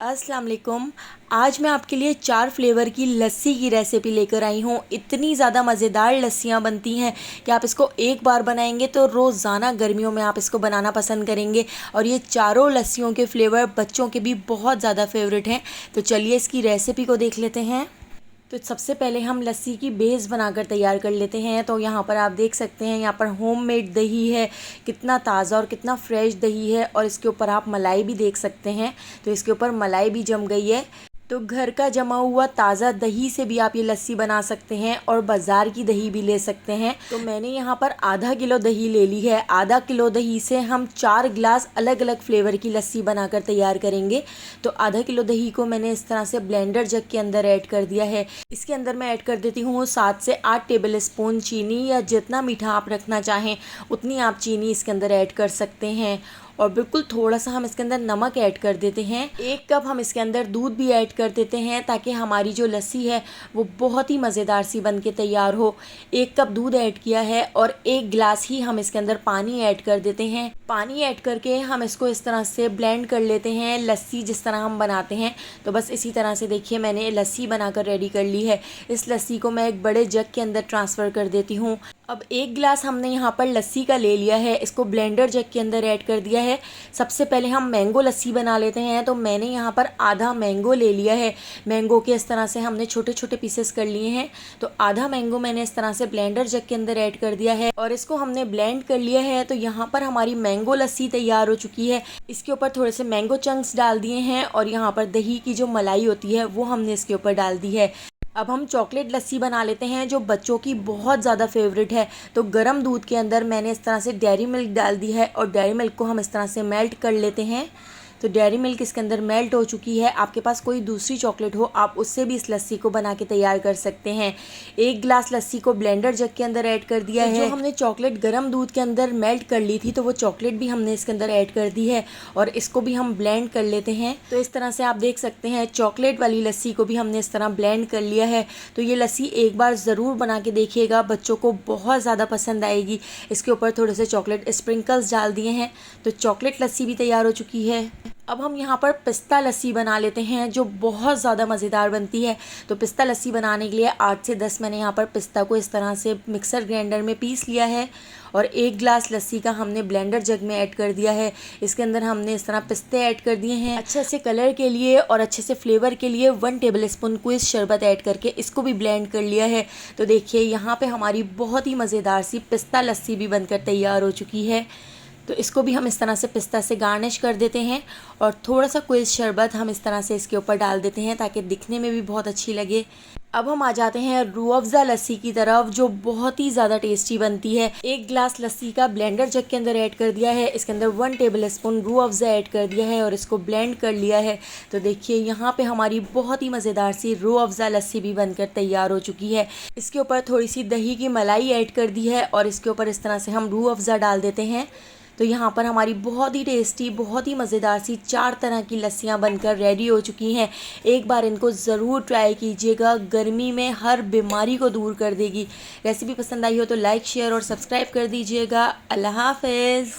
अस्सलाम वालेकुम। आज मैं आपके लिए 4 फ्लेवर की लस्सी की रेसिपी लेकर आई हूँ। इतनी ज़्यादा मज़ेदार लस्सियाँ बनती हैं कि आप इसको एक बार बनाएंगे तो रोज़ाना गर्मियों में आप इसको बनाना पसंद करेंगे। और ये चारों लस्सियों के फ्लेवर बच्चों के भी बहुत ज़्यादा फेवरेट हैं। तो चलिए इसकी रेसिपी को देख लेते हैं। तो सबसे पहले हम लस्सी की बेस बनाकर तैयार कर लेते हैं। तो यहाँ पर आप देख सकते हैं, यहाँ पर होममेड दही है। कितना ताज़ा और कितना फ्रेश दही है। और इसके ऊपर आप मलाई भी देख सकते हैं। तो इसके ऊपर मलाई भी जम गई है। तो घर का जमा हुआ ताज़ा दही से भी आप ये लस्सी बना सकते हैं और बाज़ार की दही भी ले सकते हैं। तो मैंने यहाँ पर आधा किलो दही ले ली है। आधा किलो दही से हम 4 गिलास अलग अलग फ्लेवर की लस्सी बनाकर तैयार करेंगे। तो आधा किलो दही को मैंने इस तरह से ब्लेंडर जग के अंदर ऐड कर दिया है। इसके अंदर मैं ऐड कर देती हूँ 7 से 8 टेबल स्पून चीनी, या जितना मीठा आप रखना चाहें उतनी आप चीनी इसके अंदर ऐड कर सकते हैं। और बिल्कुल थोड़ा सा हम इसके अंदर नमक ऐड कर देते हैं। 1 कप हम इसके अंदर दूध भी ऐड कर देते हैं, ताकि हमारी जो लस्सी है वो बहुत ही मज़ेदार सी बन के तैयार हो। 1 कप दूध ऐड किया है और 1 गिलास ही हम इसके अंदर पानी ऐड कर देते हैं। पानी ऐड करके हम इसको इस तरह से ब्लेंड कर लेते हैं, लस्सी जिस तरह हम बनाते हैं। तो बस इसी तरह से देखिए मैंने लस्सी बनाकर रेडी कर ली है। इस लस्सी को मैं एक बड़े जग के अंदर ट्रांसफ़र कर देती हूँ। अब 1 गिलास हमने यहाँ पर लस्सी का ले लिया है, इसको ब्लेंडर जग के अंदर ऐड कर दिया है। सबसे पहले हम मैंगो लस्सी बना लेते हैं। तो मैंने यहाँ पर आधा मैंगो ले लिया है। मैंगो के इस तरह से हमने छोटे छोटे पीसेस कर लिए हैं। तो आधा मैंगो मैंने इस तरह से ब्लेंडर जग के अंदर ऐड कर दिया है और इसको हमने ब्लेंड कर लिया है। तो यहाँ पर हमारी मैंगो लस्सी तैयार हो चुकी है। इसके ऊपर थोड़े से मैंगो चंक्स डाल दिए हैं और यहाँ पर दही की जो मलाई होती है वो हमने इसके ऊपर डाल दी है। अब हम चॉकलेट लस्सी बना लेते हैं, जो बच्चों की बहुत ज़्यादा फेवरेट है। तो गर्म दूध के अंदर मैंने इस तरह से डेयरी मिल्क डाल दी है और डेयरी मिल्क को हम इस तरह से मेल्ट कर लेते हैं। तो डेयरी मिल्क इसके अंदर मेल्ट हो चुकी है। आपके पास कोई दूसरी चॉकलेट हो आप उससे भी इस लस्सी को बना के तैयार कर सकते हैं। 1 गिलास लस्सी को ब्लेंडर जग के अंदर ऐड कर दिया है। जो हमने चॉकलेट गर्म दूध के अंदर मेल्ट कर ली थी, तो वो चॉकलेट भी हमने इसके अंदर ऐड कर दी है और इसको भी हम ब्लेंड कर लेते हैं। तो इस तरह से आप देख सकते हैं चॉकलेट वाली लस्सी को भी हमने इस तरह ब्लेंड कर लिया है। तो ये लस्सी एक बार ज़रूर बना के देखिएगा, बच्चों को बहुत ज़्यादा पसंद आएगी। इसके ऊपर थोड़े से चॉकलेट स्प्रिंकल्स डाल दिए हैं। तो चॉकलेट लस्सी भी तैयार हो चुकी है। अब हम यहाँ पर पिस्ता लस्सी बना लेते हैं, जो बहुत ज़्यादा मज़ेदार बनती है। तो पिस्ता लस्सी बनाने के लिए 8 से 10 मैंने यहाँ पर पिस्ता को इस तरह से मिक्सर ग्राइंडर में पीस लिया है और 1 गिलास लस्सी का हमने ब्लेंडर जग में ऐड कर दिया है। इसके अंदर हमने इस तरह पिस्ते ऐड कर दिए हैं। अच्छे से कलर के लिए और अच्छे से फ्लेवर के लिए 1 टेबल स्पून क्विज शरबत ऐड करके इसको भी ब्लेंड कर लिया है। तो देखिए यहाँ पे हमारी बहुत ही मज़ेदार सी पिस्ता लस्सी भी बनकर तैयार हो चुकी है। तो इसको भी हम इस तरह से पिस्ता से गार्निश कर देते हैं और थोड़ा सा क्विज शरबत हम इस तरह से इसके ऊपर डाल देते हैं, ताकि दिखने में भी बहुत अच्छी लगे। अब हम आ जाते हैं रूह अफ़ज़ा लस्सी की तरफ, जो बहुत ही ज़्यादा टेस्टी बनती है। 1 गिलास लस्सी का ब्लेंडर जग के अंदर ऐड कर दिया है। इसके अंदर 1 table spoon Rooh Afza add कर दिया है और इसको ब्लेंड कर लिया है। तो देखिए यहाँ पे हमारी बहुत ही मज़ेदार सी रूह अफ़ज़ा लस्सी भी बनकर तैयार हो चुकी है। इसके ऊपर थोड़ी सी दही की मलाई ऐड कर दी है और इसके ऊपर इस तरह से हम रूह अफ़ज़ा डाल देते हैं। तो यहाँ पर हमारी बहुत ही टेस्टी, बहुत ही मज़ेदार सी 4 तरह की लस्सियाँ बनकर रेडी हो चुकी हैं। एक बार इनको ज़रूर ट्राई कीजिएगा, गर्मी में हर बीमारी को दूर कर देगी। रेसिपी पसंद आई हो तो लाइक, शेयर और सब्सक्राइब कर दीजिएगा। अल्लाह हाफ़िज़।